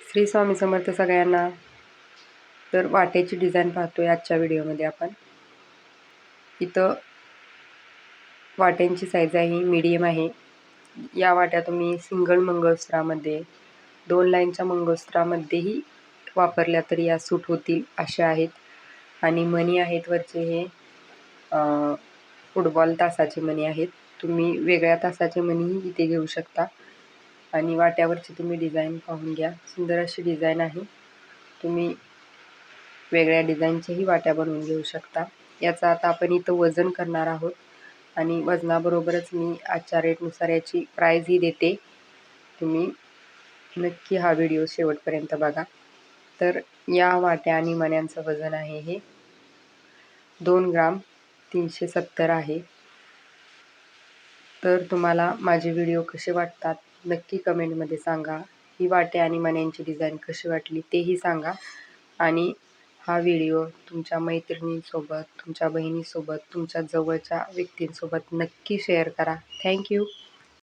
श्री स्वामी समर्थ सगळ्यांना. तर वाट्याची डिझाईन पाहतोय आजच्या व्हिडिओमध्ये आपण. इथं वाट्यांची साईज आहे मीडियम आहे. या वाट्या तुम्ही सिंगल मंगळसूत्रामध्ये 2 लाईनच्या मंगळसूत्रामध्येही वापरल्या तरी या सूट होतील अशा आहेत. आणि मणी आहेत वरचे हे फुटबॉल तासाचे मणी आहेत. तुम्ही वेगळ्या तासाचे मणीही इथे घेऊ शकता. आणि वाट्यावरची तुम्ही डिझाईन पाहून घ्या, सुंदर अशी डिझाईन आहे. तुम्ही वेगळ्या डिझाईनच्याही वाट्या बनवून घेऊ शकता. याचं आता आपण इथं वजन करणार आहोत आणि वजनाबरोबरच मी आजच्या रेटनुसार याची प्राईजही देते. तुम्ही नक्की हा व्हिडिओ शेवटपर्यंत बघा. तर या वाट्या आणि मण्यांचं वजन आहे हे 2 ग्राम 370 आहे. तर तुम्हाला माझे व्हिडिओ कसे वाटतात नक्की कमेंटमध्ये सांगा. ही वाट्या आणि मण्यांची डिझाईन कशी वाटली तेही सांगा. आणि हा व्हिडिओ तुमच्या मैत्रिणींसोबत, तुमच्या बहिणीसोबत, तुमच्या जवळच्या व्यक्तींसोबत नक्की शेअर करा. थँक्यू.